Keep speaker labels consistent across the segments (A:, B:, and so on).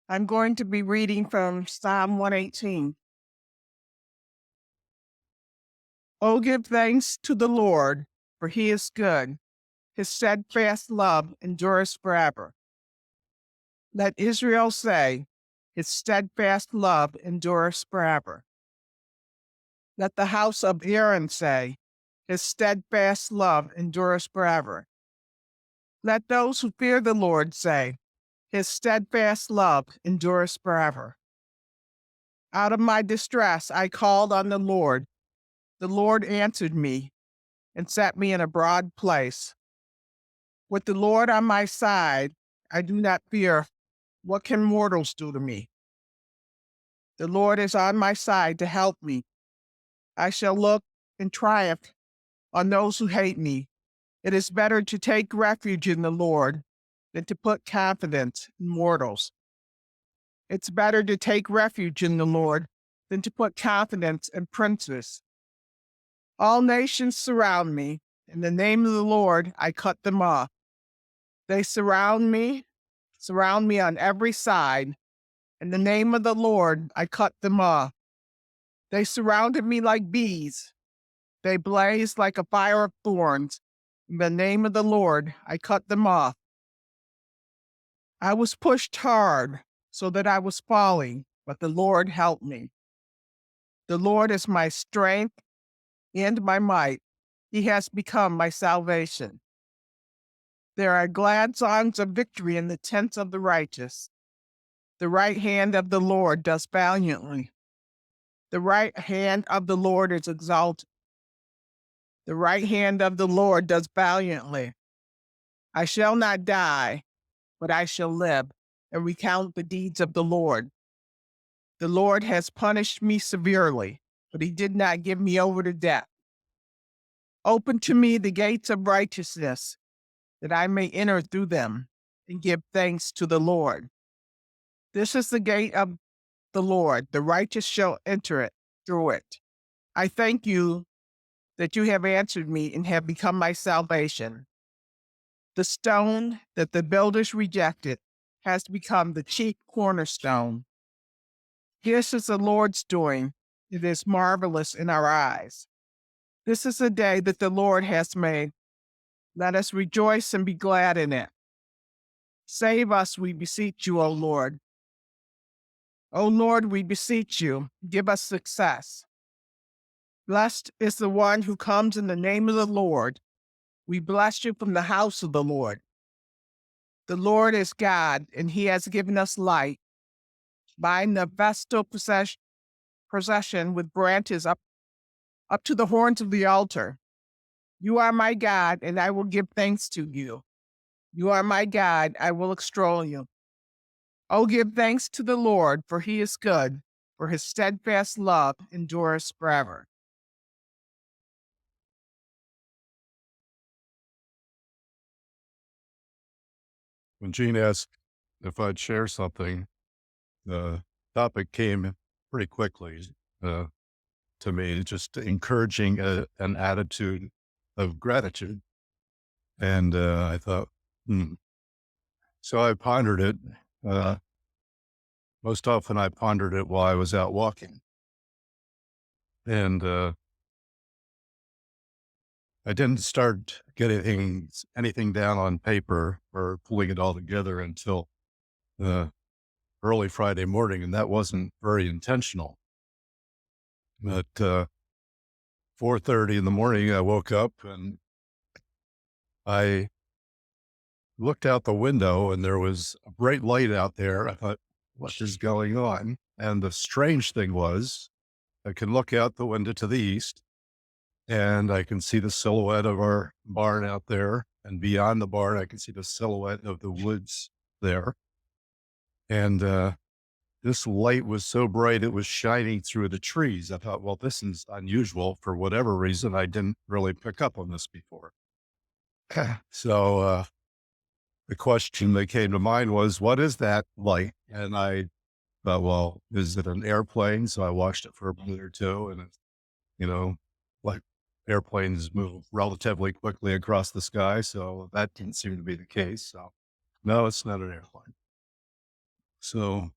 A: I'm going to be reading from Psalm 118. Oh, give thanks to the Lord, for he is good. His steadfast love endures forever. Let Israel say, his steadfast love endures forever. Let the house of Aaron say, his steadfast love endures forever. Let those who fear the Lord say, his steadfast love endures forever. Out of my distress, I called on the Lord. The Lord answered me and set me in a broad place. With the Lord on my side, I do not fear. What can mortals do to me? The Lord is on my side to help me. I shall look in triumph on those who hate me. It is better to take refuge in the Lord than to put confidence in mortals. It's better to take refuge in the Lord than to put confidence in princes. All nations surround me. In the name of the Lord, I cut them off. They surround me on every side. In the name of the Lord, I cut them off. They surrounded me like bees. They blazed like a fire of thorns. In the name of the Lord, I cut them off. I was pushed hard so that I was falling, but the Lord helped me. The Lord is my strength and my might. He has become my salvation. There are glad songs of victory in the tents of the righteous. The right hand of the Lord does valiantly. The right hand of the Lord is exalted. The right hand of the Lord does valiantly. I shall not die, but I shall live and recount the deeds of the Lord. The Lord has punished me severely, but he did not give me over to death. Open to me the gates of righteousness, that I may enter through them and give thanks to the Lord. This is the gate of the Lord. The righteous shall enter it through it. I thank you that you have answered me and have become my salvation. The stone that the builders rejected has become the chief cornerstone. This is the Lord's doing. It is marvelous in our eyes. This is the day that the Lord has made. Let us rejoice and be glad in it. Save us, we beseech you, O Lord. O Lord, we beseech you, give us success. Blessed is the one who comes in the name of the Lord. We bless you from the house of the Lord. The Lord is God, and he has given us light. Bind the vestal procession with branches up to the horns of the altar. You are my God, and I will give thanks to you. You are my God, I will extol you. Oh, give thanks to the Lord, for he is good, for his steadfast love endures forever.
B: When Gene asked if I'd share something, the topic came pretty quickly to me, just encouraging an attitude of gratitude. And I thought, So I pondered it. Most often I pondered it while I was out walking. And I didn't start getting anything down on paper or pulling it all together until early Friday morning, and that wasn't very intentional. But 4:30 in the morning, I woke up and I looked out the window and there was a bright light out there. I thought, what is going on? And the strange thing was, I can look out the window to the east and I can see the silhouette of our barn out there. And beyond the barn, I can see the silhouette of the woods there. And this light was so bright, it was shining through the trees. I thought, well, this is unusual. For whatever reason, I didn't really pick up on this before. So the question that came to mind was, what is that light? And I thought, well, is it an airplane? So I watched it for a minute or two, and it's, like airplanes move relatively quickly across the sky. So that didn't seem to be the case. So no, it's not an airplane. So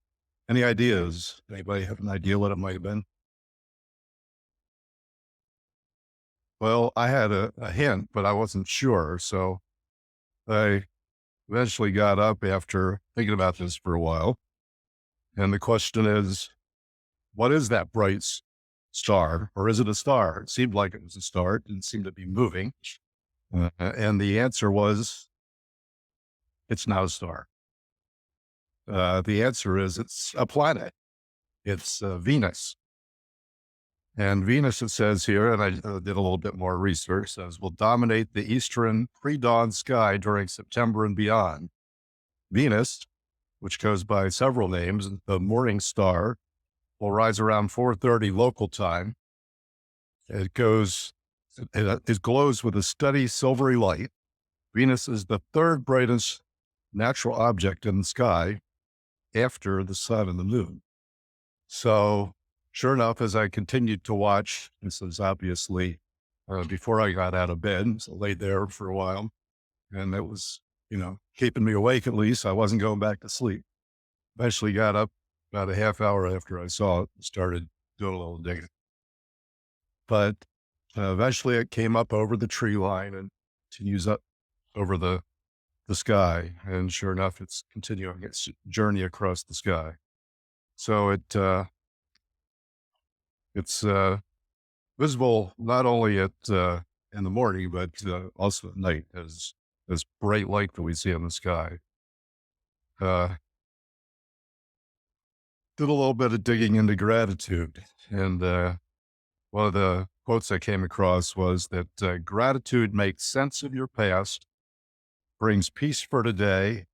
B: Any ideas? Anybody have an idea what it might have been? Well, I had a hint, but I wasn't sure. So I eventually got up after thinking about this for a while. And the question is, what is that star? Or is it a star? It seemed like it was a star. It didn't seem to be moving. And the answer was, it's not a star. The answer is, it's a planet. It's Venus. And Venus, it says here, and I did a little bit more research, says will dominate the eastern pre-dawn sky during September and beyond. Venus, which goes by several names, the morning star, will rise around 4:30 local time. It glows with a steady silvery light. Venus is the third brightest natural object in the sky after the sun and the moon. So sure enough, as I continued to watch, this is obviously before I got out of bed, so I laid there for a while, and it was, keeping me awake at least. I wasn't going back to sleep. Eventually got up about a half hour after I saw it and started doing a little digging. But eventually it came up over the tree line and continues up over the sky. And sure enough, it's continuing its journey across the sky. So it's visible not only in the morning, but also at night as bright light that we see in the sky. Uh, did a little bit of digging into gratitude, and one of the quotes I came across was that gratitude makes sense of your past, brings peace for today,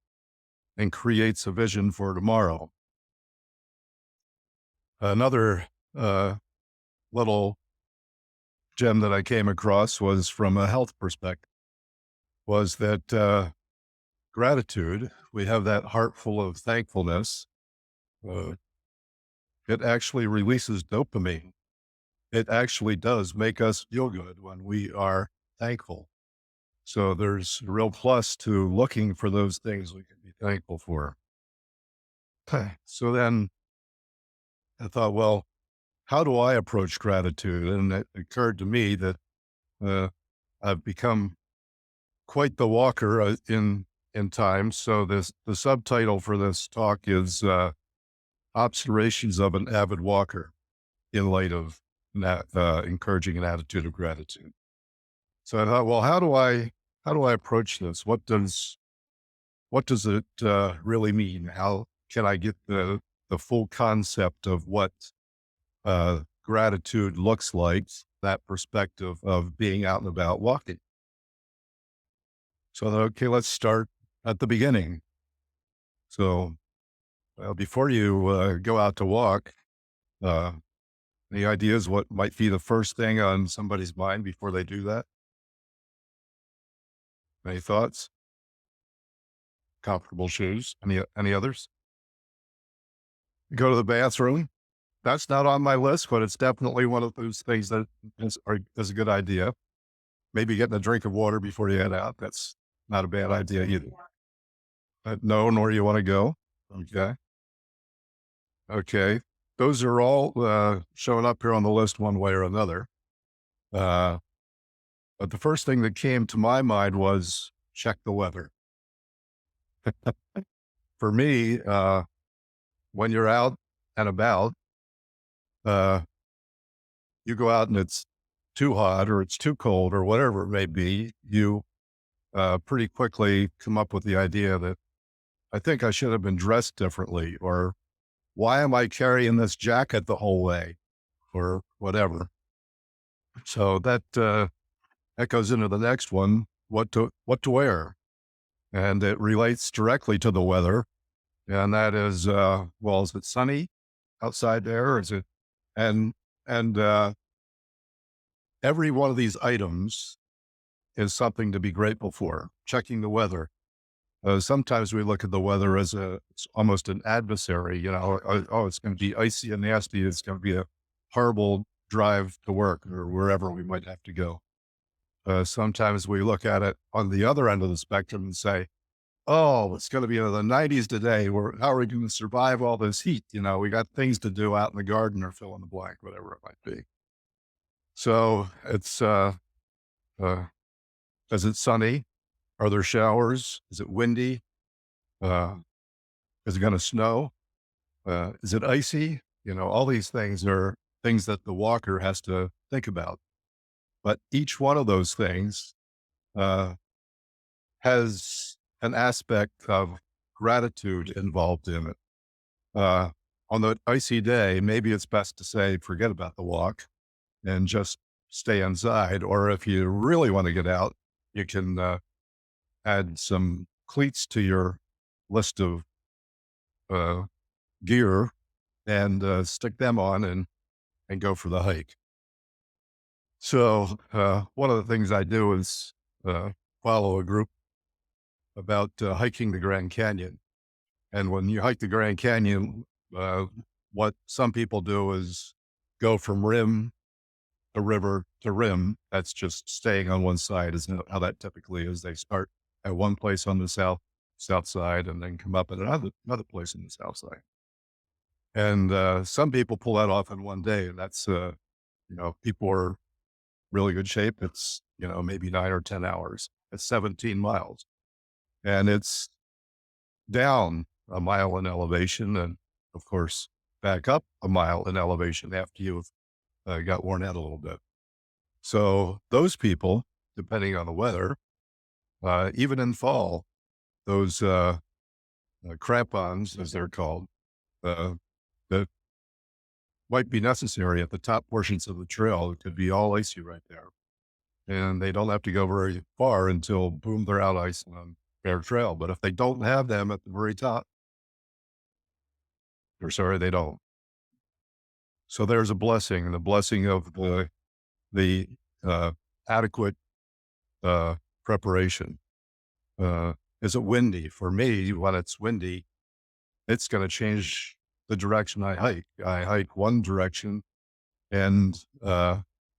B: and creates a vision for tomorrow. Another little gem that I came across was from a health perspective, was that gratitude, we have that heart full of thankfulness. It actually releases dopamine. It actually does make us feel good when we are thankful. So there's a real plus to looking for those things we can be thankful for. So then I thought, well, how do I approach gratitude? And it occurred to me that uh, I've become quite the walker in time. So the subtitle for this talk is Observations of an Avid Walker in light of encouraging an attitude of gratitude. So I thought, well, how do I approach this? What does it really mean? How can I get the full concept of what gratitude looks like, that perspective of being out and about walking? So I thought, okay, let's start at the beginning. So before you go out to walk, uh, any ideas what might be the first thing on somebody's mind before they do that? Any thoughts? Comfortable shoes? Any others? Go to the bathroom. That's not on my list, but it's definitely one of those things that is a good idea. Maybe getting a drink of water before you head out. That's not a bad idea either. Knowing where you want to go. Okay. Okay. Those are all showing up here on the list one way or another. But the first thing that came to my mind was check the weather. For me, when you're out and about, uh, you go out and it's too hot or it's too cold or whatever it may be, you pretty quickly come up with the idea that I think I should have been dressed differently, or why am I carrying this jacket the whole way, or whatever. So that goes into the next one, what to wear. And it relates directly to the weather. And that is, well, is it sunny outside there? Or is it, and, and every one of these items is something to be grateful for. Checking the weather. Sometimes we look at the weather as it's almost an adversary, oh, it's going to be icy and nasty. It's going to be a horrible drive to work or wherever we might have to go. Sometimes we look at it on the other end of the spectrum and say, oh, it's going to be in the 90s today. How are we going to survive all this heat? We got things to do out in the garden or fill in the blank, whatever it might be. So uh, is it sunny? Are there showers? Is it windy? Uh, is it going to snow? Is it icy? All these things are things that the walker has to think about. But each one of those things uh, has an aspect of gratitude involved in it. Uh, on the icy day, maybe it's best to say, forget about the walk and just stay inside. Or if you really want to get out, you can add some cleats to your list of uh, gear and stick them on and go for the hike. So one of the things I do is follow a group about hiking the Grand Canyon. And when you hike the Grand Canyon, uh, what some people do is go from rim to river to rim. That's just staying on one side is how that typically is. They start at one place on the south side and then come up at another place on the south side. And some people pull that off in one day. And that's, people are really good shape. It's, maybe 9 or 10 hours. It's 17 miles. And it's down a mile in elevation. And of course, back up a mile in elevation after you've got worn out a little bit. So those people, depending on the weather, even in fall, those crampons, as they're called, uh, that might be necessary at the top portions of the trail. It could be all icy right there. And they don't have to go very far until, boom, they're out ice on bare trail. But if they don't have them at the very top, or sorry, they don't. So there's a blessing, and the blessing of the adequate preparation. Is it windy? For me, when it's windy, it's going to change the direction I hike. I hike one direction, and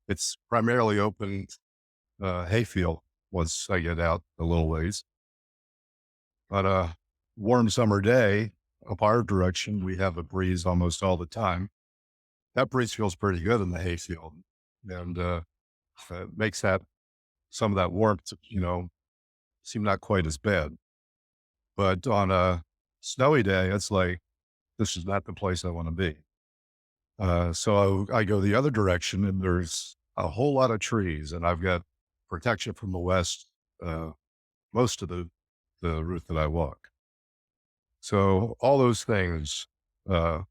B: it's primarily open hayfield once I get out a little ways. On a warm summer day, up our direction, we have a breeze almost all the time. That breeze feels pretty good in the hayfield, and makes that some of that warmth, seem not quite as bad. But on a snowy day, it's like, this is not the place I want to be. So I go the other direction, and there's a whole lot of trees, and I've got protection from the west most of the route that I walk. So all those things uh,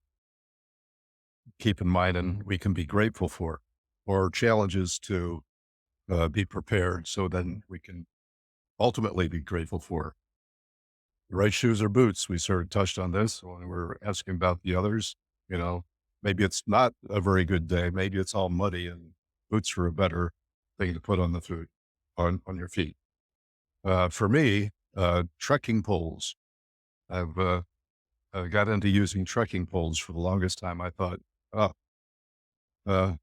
B: keep in mind, and we can be grateful for, or challenges to be prepared, so then we can ultimately be grateful for. The right shoes or boots. We sort of touched on this when we were asking about the others. Maybe it's not a very good day. Maybe it's all muddy, and boots are a better thing to put on the foot, on your feet. For me, trekking poles. I've got into using trekking poles for the longest time. I thought, oh, uh,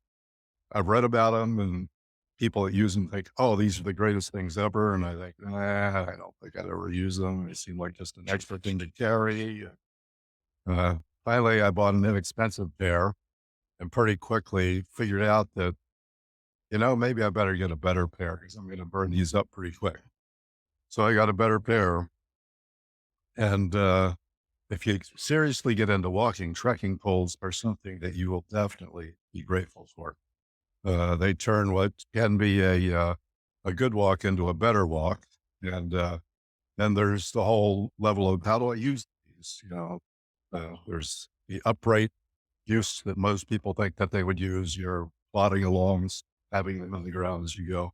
B: I've read about them, and people that use them think, oh, these are the greatest things ever. And I think, I don't think I'd ever use them. They seem like just an extra thing to carry. Uh, Finally, I bought an inexpensive pair and pretty quickly figured out that, maybe I better get a better pair because I'm going to burn these up pretty quick. So I got a better pair. And if you seriously get into walking, trekking poles are something that you will definitely be grateful for. They turn what can be a good walk into a better walk. And then there's the whole level of, how do I use these? There's the upright use that most people think that they would use. You're plodding along, having them on the ground as you go.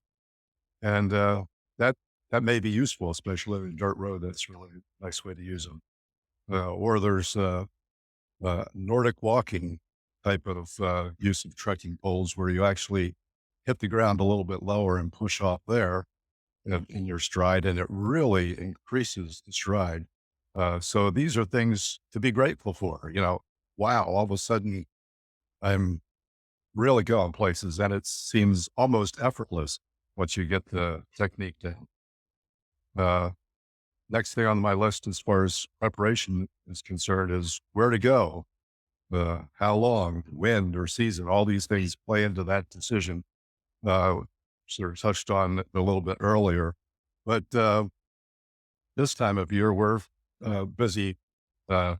B: And that that may be useful, especially on a dirt road. That's really a nice way to use them. Or there's Nordic walking type of use of trekking poles, where you actually hit the ground a little bit lower and push off there in your stride, and it really increases the stride. So these are things to be grateful for. Wow, all of a sudden I'm really going places, and it seems almost effortless once you get the technique down. Uh, next thing on my list as far as preparation is concerned is where to go, how long, when, or season. All these things play into that decision. Uh, Sort of touched on it a little bit earlier, but this time of year we're busy uh,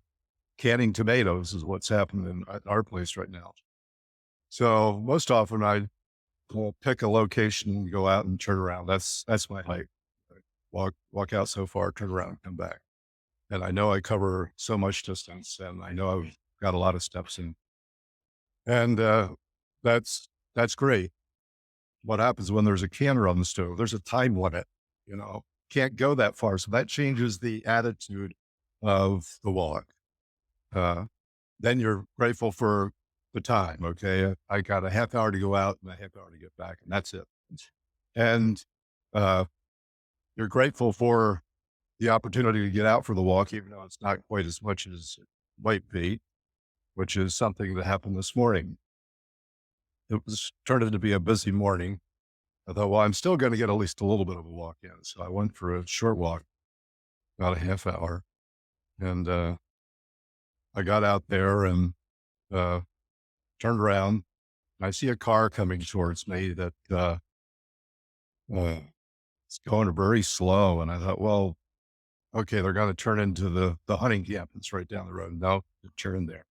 B: canning tomatoes is what's happening at our place right now. So most often I will pick a location and go out and turn around. That's my hike. Walk out so far, turn around, and come back. And I know I cover so much distance, and I know I've got a lot of steps in, and that's great. What happens when there's a canner on the stove? There's a time limit. You know, can't go that far, so that changes the attitude of the walk. Uh, then you're grateful for the time. Okay, I got a half hour to go out and a half hour to get back, and that's it. And uh, you're grateful for the opportunity to get out for the walk, even though it's not quite as much as it might be, which is something that happened this morning. It was turned into be a busy morning. I thought, well, I'm still going to get at least a little bit of a walk in. So I went for a short walk, about a half hour, and I got out there and uh, turned around. I see a car coming towards me that uh, it's going very slow. And I thought, well, okay, they're going to turn into the hunting camp that's right down the road. No, they turn there.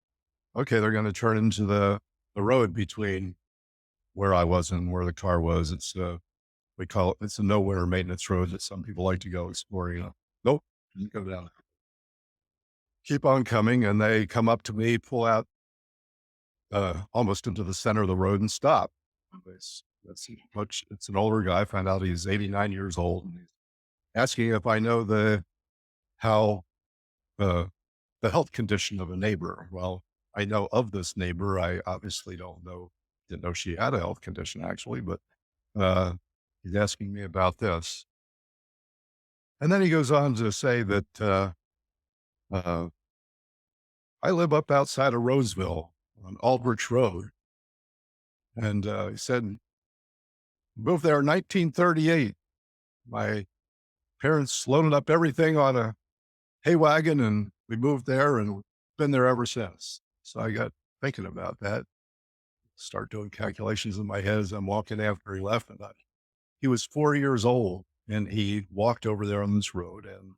B: Okay, they're going to turn into the road between where I was and where the car was. It's we call it, it's a nowhere maintenance road that some people like to go exploring. Nope, didn't go down. Keep on coming, and they come up to me, pull out almost into the center of the road and stop. That's much. It's an older guy. I found out he's 89 years old, and he's asking if I know how uh, the health condition of a neighbor. Well, I know of this neighbor. I obviously didn't know she had a health condition actually, but uh, he's asking me about this. And then he goes on to say that uh, I live up outside of Roseville on Aldrich Road. And he said, moved there in 1938. My parents loaded up everything on a hay wagon and we moved there and been there ever since. So I got thinking about that, start doing calculations in my head as I'm walking after he left. And he was 4 years old and he walked over there on this road. And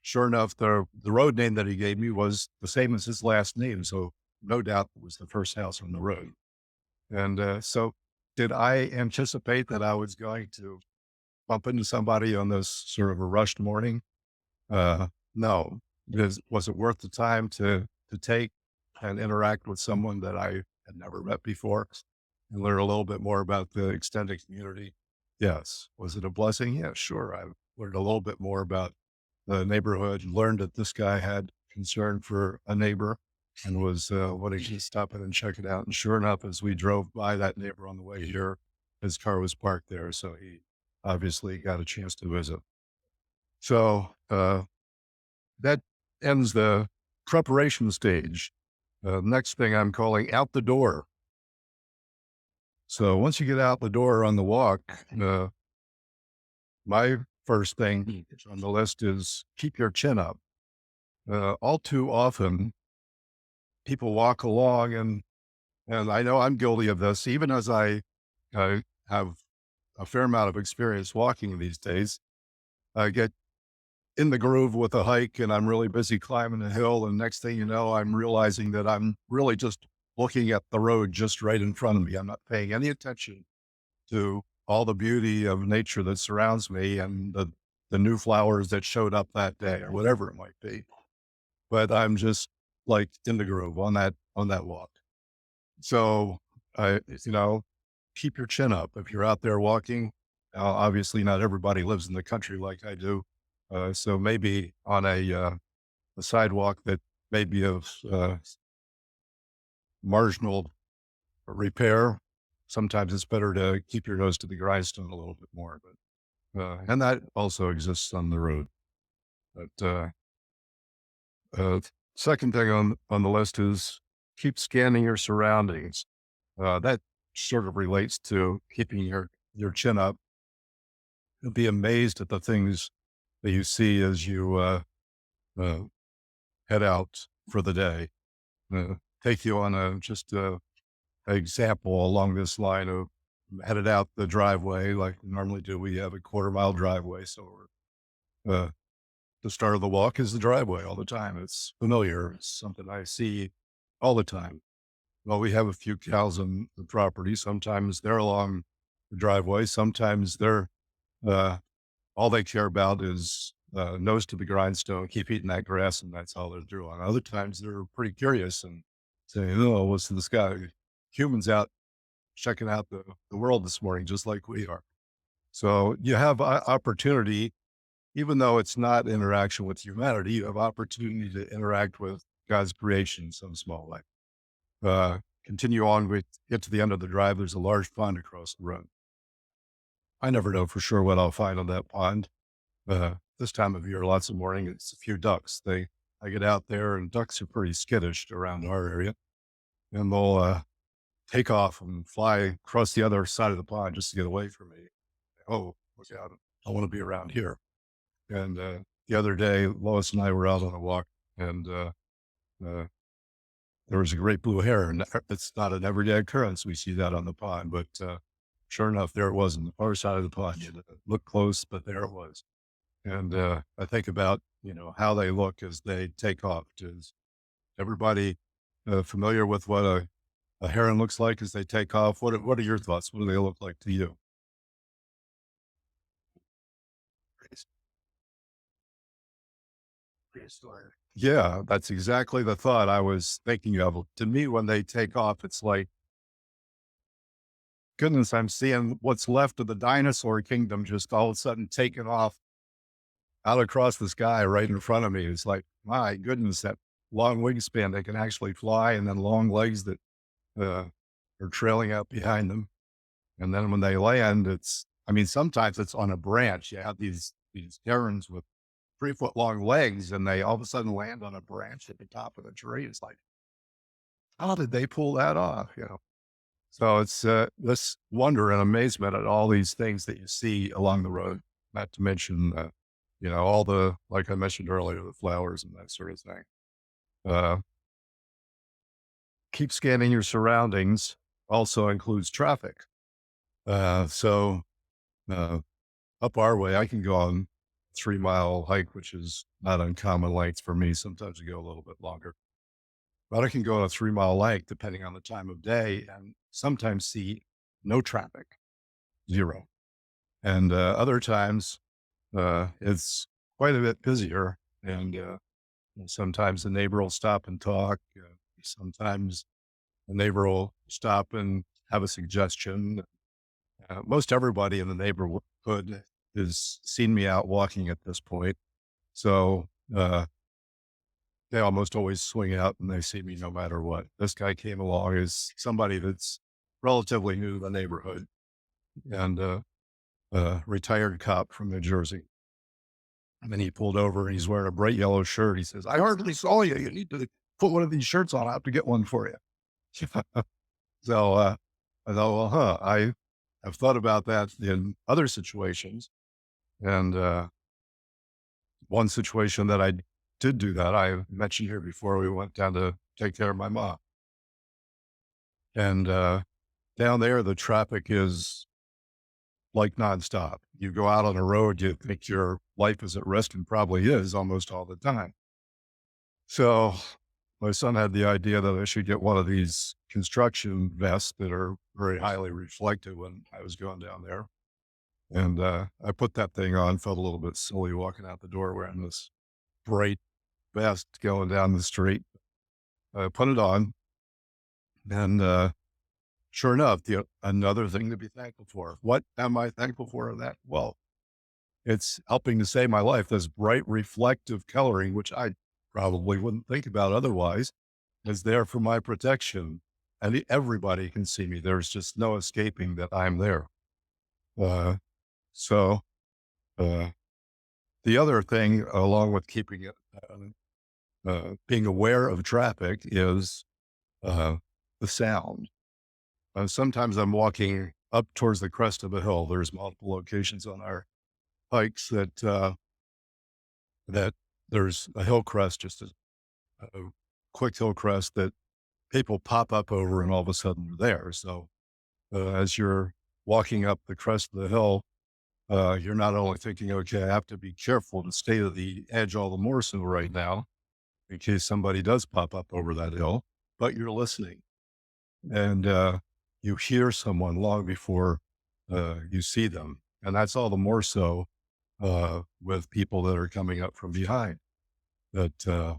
B: sure enough, the road name that he gave me was the same as his last name. So no doubt it was the first house on the road. And so did I anticipate that I was going to bump into somebody on this sort of a rushed morning? No. Was it worth the time to take and interact with someone that I had never met before and learn a little bit more about the extended community? Yes. Was it a blessing? Yeah, sure. I learned a little bit more about the neighborhood, learned that this guy had concern for a neighbor and was wanting to stop in and check it out. And sure enough, as we drove by that neighbor on the way here, his car was parked there. So he obviously got a chance to visit. So that ends the preparation stage. Next thing I'm calling out the door. So once you get out the door on the walk, my first thing on the list is keep your chin up. All too often, people walk along and I know I'm guilty of this, even as I have a fair amount of experience walking these days. I get in the groove with a hike and I'm really busy climbing a hill. And next thing you know, I'm realizing that I'm really just looking at the road just right in front of me. I'm not paying any attention to all the beauty of nature that surrounds me and the new flowers that showed up that day or whatever it might be. But I'm just like in the groove on that walk. So you know, keep your chin up. If you're out there walking, obviously not everybody lives in the country like I do. So maybe on a sidewalk that may be of marginal repair, sometimes it's better to keep your nose to the grindstone a little bit more. But and that also exists on the road. But uh, second thing on the list is keep scanning your surroundings. That sort of relates to keeping your chin up. You'll be amazed at the things that you see as you uh, head out for the day. Uh, Take you on a just a example along this line of headed out the driveway like we normally do. We have a 1/4 mile driveway, so the start of the walk is the driveway all the time. It's familiar. It's something I see all the time. Well, we have a few cows on the property. Sometimes they're along the driveway. Sometimes they're uh, all they care about is nose to the grindstone, keep eating that grass, and that's all they're doing. Other times they're pretty curious and say, "Oh, what's in the sky?" Humans out checking out the world this morning, just like we are. So you have opportunity, even though it's not interaction with humanity, you have opportunity to interact with God's creation in some small way. Continue on, we get to the end of the drive. There's a large pond across the road. I never know for sure what I'll find on that pond. This time of year, lots of morning, it's a few ducks. I get out there and ducks are pretty skittish around our area and they'll, take off and fly across the other side of the pond just to get away from me. Oh, look out. I want to be around here. And, the other day, Lois and I were out on a walk and, uh, there was a great blue heron. It's not an everyday occurrence. We see that on the pond, but, sure enough, there it was on the far side of the pond. You had to look close, but there it was. And I think about, how they look as they take off. Is everybody familiar with what a heron looks like as they take off? What are your thoughts? What do they look like to you? Prehistoric. Yeah, that's exactly the thought I was thinking of. To me, when they take off, it's like, goodness, I'm seeing what's left of the dinosaur kingdom just all of a sudden taking off out across the sky right in front of me. It's like, my goodness, that long wingspan, they can actually fly, and then long legs that uh, are trailing out behind them. And then when they land, I mean, sometimes it's on a branch. You have these herons with 3 foot long legs, and they all of a sudden land on a branch at the top of the tree. It's like, how did they pull that off? So it's this wonder and amazement at all these things that you see along the road, not to mention, all like I mentioned earlier, the flowers and that sort of thing. Uh, keep scanning your surroundings also includes traffic. So uh, up our way, I can go on 3 mile hike, which is not uncommon length for me. Sometimes I go a little bit longer, but I can go on a 3 mile hike depending on the time of day and sometimes see no traffic, zero. And other times it's quite a bit busier. And sometimes the neighbor will stop and talk. Sometimes the neighbor will stop and have a suggestion. Most everybody in the neighborhood has seen me out walking at this point. So they almost always swing out and they see me no matter what. This guy came along as somebody that's relatively new to the neighborhood and retired cop from New Jersey. And then he pulled over and he's wearing a bright yellow shirt. He says, "I hardly saw you. You need to put one of these shirts on. I have to get one for you." So I thought, well, I have thought about that in other situations. And one situation that I did do that, I mentioned here before, we went down to take care of my mom. And down there, the traffic is like nonstop. You go out on a road, you think your life is at risk and probably is almost all the time. So my son had the idea that I should get one of these construction vests that are very highly reflective when I was going down there. And I put that thing on, felt a little bit silly walking out the door wearing this bright vest going down the street. I put it on, and sure enough, another thing to be thankful for. What am I thankful for in that? Well, it's helping to save my life. This bright reflective coloring, which I probably wouldn't think about otherwise, is there for my protection. And everybody can see me. There's just no escaping that I'm there. Uh, so uh, the other thing, along with keeping it, being aware of traffic, is uh, the sound. Sometimes I'm walking up towards the crest of a hill. There's multiple locations on our hikes that that there's a hill crest, just a quick hill crest that people pop up over and all of a sudden they're there. So as you're walking up the crest of the hill, you're not only thinking, okay, I have to be careful to stay to the edge all the more so right now in case somebody does pop up over that hill, but you're listening and you hear someone long before you see them. And that's all the more so with people that are coming up from behind. That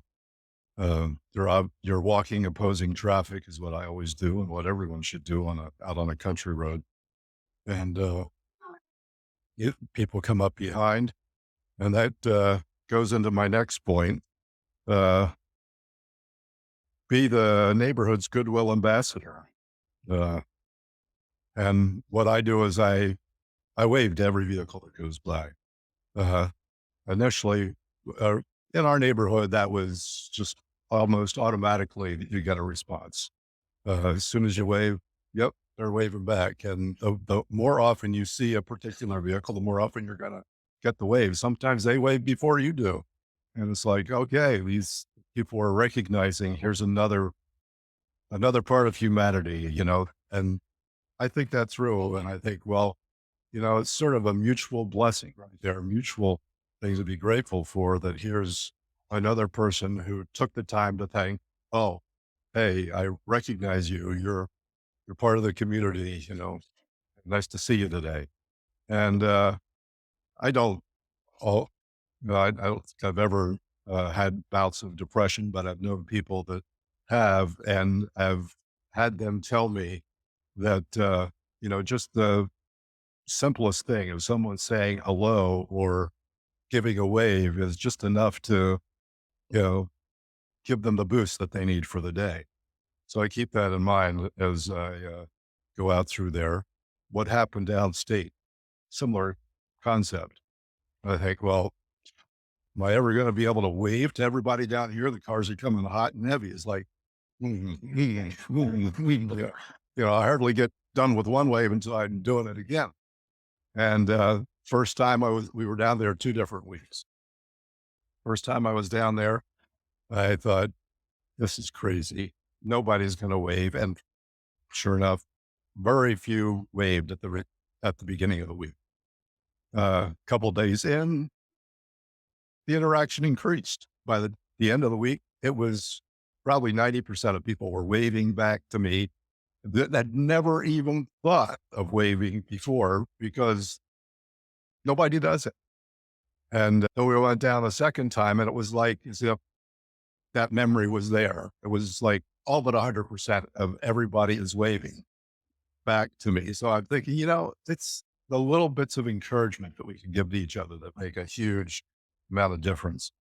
B: you're walking opposing traffic is what I always do and what everyone should do out on a country road. And people come up behind, and that goes into my next point. Uh, be the neighborhood's goodwill ambassador. Uh, and what I do is I wave to every vehicle that goes by. Uh, Initially, uh, in our neighborhood, that was just almost automatically that you get a response. As soon as you wave, yep, they're waving back. And the more often you see a particular vehicle, the more often you're going to get the wave. Sometimes they wave before you do. And it's like, okay, these people are recognizing here's another part of humanity, and I think that's real. And I think, well, it's sort of a mutual blessing, right? There are mutual things to be grateful for that here's another person who took the time to think, oh, hey, I recognize you. You're part of the community, nice to see you today. And I don't, oh, no, I don't think I've ever had bouts of depression, but I've known people that have, and I've had them tell me that, just the simplest thing of someone saying hello or giving a wave is just enough to, you know, give them the boost that they need for the day. So I keep that in mind as I go out through there. What happened downstate? Similar concept. I think, well, am I ever going to be able to wave to everybody down here? The cars are coming hot and heavy. It's like, I hardly get done with one wave until I'm doing it again. And first time we were down there 2 different weeks. First time I was down there, I thought, this is crazy. Nobody's going to wave. And sure enough, very few waved at the beginning of the week. A couple days in, the interaction increased. By the end of the week, it was probably 90% of people were waving back to me that never even thought of waving before because nobody does it. And then we went down a second time and it was like as if that memory was there. It was like all but 100% of everybody is waving back to me. So I'm thinking, it's the little bits of encouragement that we can give to each other that make a huge amount of difference.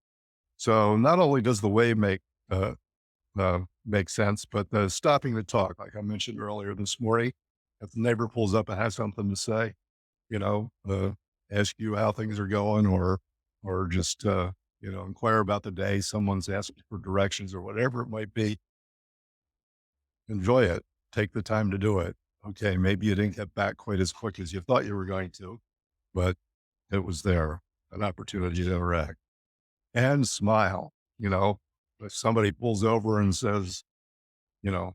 B: So not only does the wave uh, make sense, but the stopping to talk, like I mentioned earlier this morning, if the neighbor pulls up and has something to say, ask you how things are going or just, inquire about the day. Someone's asking for directions or whatever it might be. Enjoy it. Take the time to do it. Okay. Maybe you didn't get back quite as quick as you thought you were going to, but it was there, an opportunity to interact and smile. If somebody pulls over and says, you know,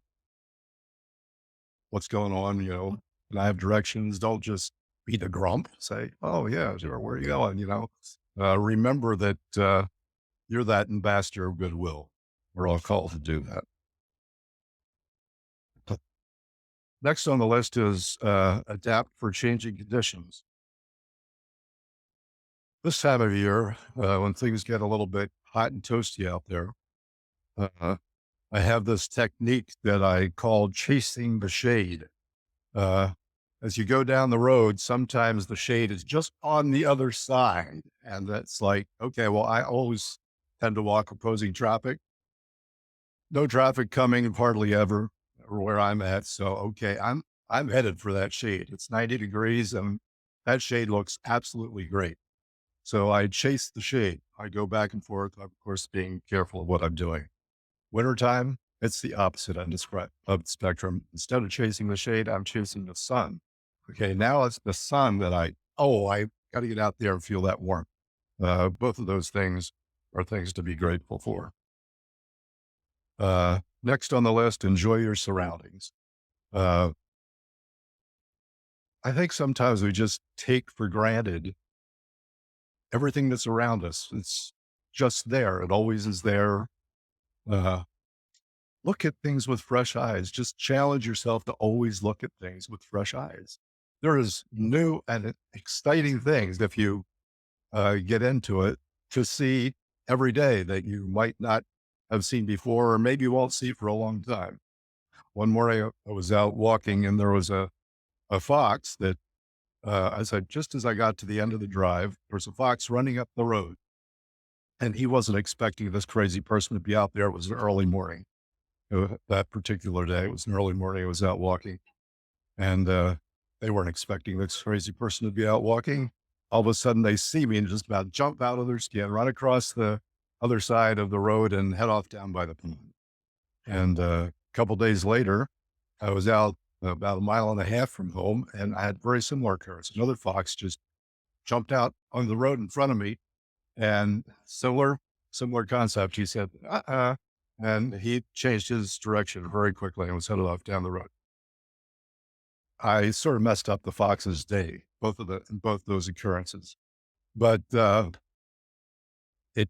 B: what's going on, and I have directions, don't just be the grump. Say, oh yeah, sure, where are you going? Remember that you're that ambassador of goodwill. We're all called to do that. Next on the list is adapt for changing conditions. This time of year, when things get a little bit hot and toasty out there, uh, I have this technique that I call chasing the shade. Uh, as you go down the road, sometimes the shade is just on the other side. And that's like, okay, well, I always tend to walk opposing traffic. No traffic coming hardly ever where I'm at. So, okay, I'm headed for that shade. It's 90 degrees and that shade looks absolutely great. So I chase the shade. I go back and forth, of course, being careful of what I'm doing. Wintertime, it's the opposite end of the spectrum. Instead of chasing the shade, I'm chasing the sun. Okay, now it's the sun that I got to get out there and feel that warmth. Both of those things are things to be grateful for. Next on the list, enjoy your surroundings. Uh, I think sometimes we just take for granted everything that's around us. It's just there. It always is there. Uh, Look at things with fresh eyes. Just challenge yourself to always look at things with fresh eyes. There is new and exciting things if you get into it to see every day that you might not have seen before, or maybe you won't see for a long time. One morning I was out walking and there was a fox that, just as I got to the end of the drive, there was a fox running up the road and he wasn't expecting this crazy person to be out there. It was an early morning. That particular day, it was an early morning. I was out walking and, they weren't expecting this crazy person to be out walking. All of a sudden they see me and just about jump out of their skin, run across the other side of the road and head off down by the pond. And, a couple days later, I was out about a mile and a half from home and I had very similar occurrence. Another fox just jumped out on the road in front of me and similar concept. He said, and he changed his direction very quickly and was headed off down the road. I sort of messed up the fox's day, both those occurrences, but it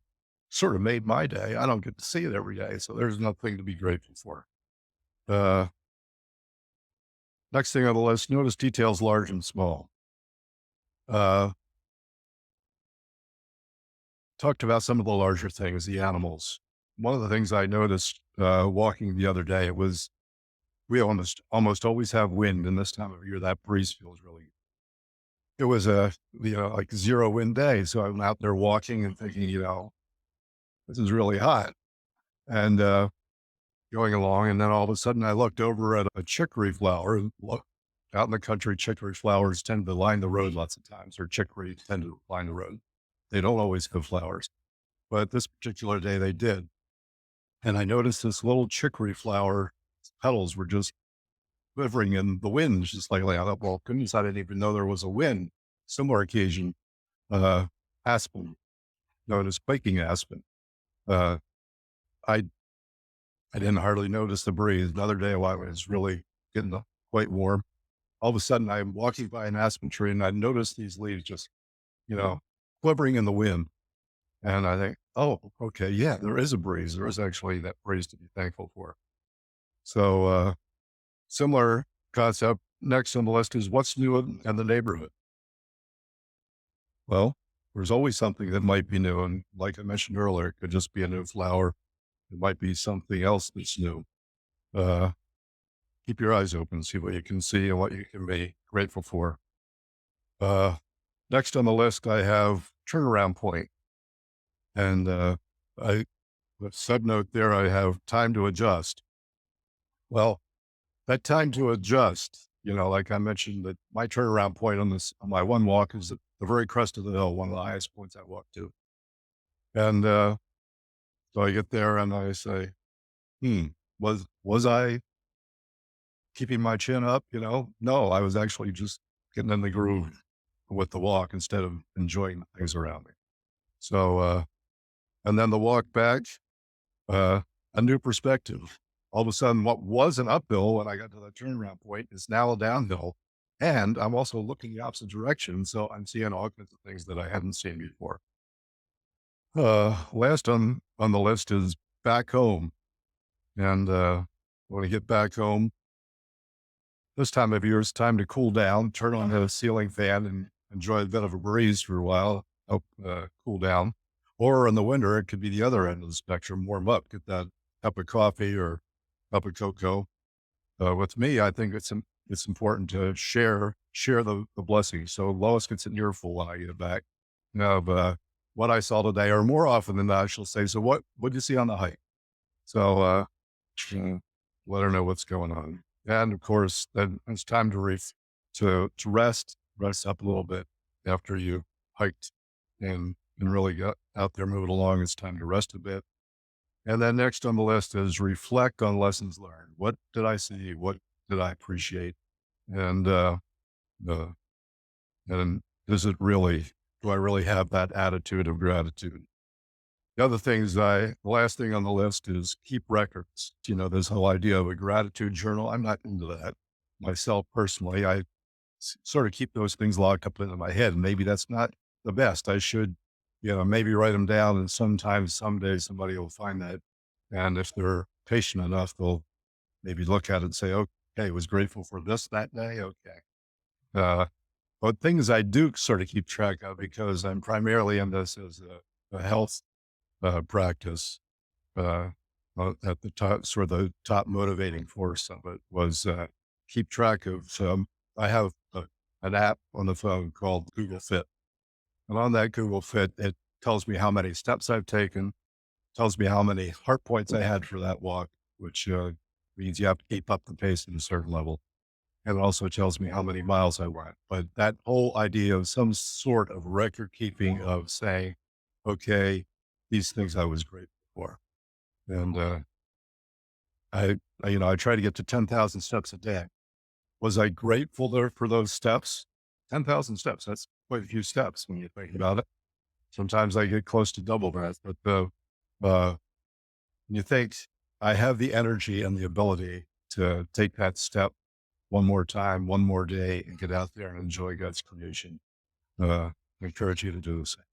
B: sort of made my day. I don't get to see it every day, so there's nothing to be grateful for. Uh, Next thing on the list, notice details large and small. Uh, Talked about some of the larger things, the animals. One of the things I noticed walking the other day, it was we almost always have wind, and this time of year that breeze feels really. It was a like 0 wind day, so I'm out there walking and thinking, this is really hot, and going along, and then all of a sudden I looked over at a chicory flower. And look, out in the country, chicory flowers tend to line the road lots of times, or chicory tend to line the road. They don't always have flowers, but this particular day they did. And I noticed this little chicory flower petals were just quivering in the wind, just like, I thought, well, goodness, I didn't even know there was a wind. Similar occasion, uh, aspen, known as quaking aspen. Uh, I, I didn't hardly notice the breeze. Another day while it was really getting quite warm, all of a sudden I'm walking by an aspen tree and I noticed these leaves just, you know, quivering in the wind. And I think, oh, okay, yeah, there is a breeze. There is actually that breeze to be thankful for. So, similar concept. Next on the list is what's new in the neighborhood. Well, there's always something that might be new. And like I mentioned earlier, it could just be a new flower. It might be something else that's new. Uh, Keep your eyes open, see what you can see and what you can be grateful for. Uh, Next on the list, I have turnaround point. And I, the subnote there, I have time to adjust. Well, that time to adjust, like I mentioned, that my turnaround point on my one walk is at the very crest of the hill, one of the highest points I walk to. And so I get there and I say, was I keeping my chin up? No, I was actually just getting in the groove with the walk instead of enjoying the things around me. So, and then the walk back, a new perspective. All of a sudden, what was an uphill when I got to the turnaround point is now a downhill. And I'm also looking the opposite direction. So I'm seeing all kinds of things that I hadn't seen before. Last on the list is back home. And when I get back home, this time of year, it's time to cool down, turn on the ceiling fan and enjoy a bit of a breeze for a while, help cool down. Or in the winter, it could be the other end of the spectrum, warm up, get that cup of coffee or cup of cocoa. With me, I think it's important to share the blessings. So Lois gets an earful when I get back of what I saw today, or more often than not, she'll say, "So what did you see on the hike?" So let her know what's going on. And of course, then it's time to rest up a little bit after you hiked and really got out there moving along. It's time to rest a bit. And then next on the list is reflect on lessons learned. What did I see? What did I appreciate? And, uh, and do I really have that attitude of gratitude? The other things the last thing on the list is keep records. You know, this whole idea of a gratitude journal. I'm not into that myself personally. Sort of keep those things locked up into my head. And maybe that's not the best. I should, maybe write them down. And sometimes, someday, somebody will find that. And if they're patient enough, they'll maybe look at it and say, okay, was grateful for this that day. Okay. Uh, but things I do sort of keep track of because I'm primarily in this as a health practice. Uh, at the top, sort of the top motivating force of it was keep track of. I have an app on the phone called Google Fit, and on that Google Fit, it tells me how many steps I've taken, tells me how many heart points I had for that walk, which means you have to keep up the pace at a certain level. And it also tells me how many miles I went. But that whole idea of some sort of record keeping of saying, okay, these things I was grateful for. And I try to get to 10,000 steps a day. Was I grateful there for those steps? 10,000 steps. That's quite a few steps when you think about it. Sometimes I get close to double that, but uh, you think I have the energy and the ability to take that step one more time, one more day, and get out there and enjoy God's creation. I encourage you to do the same.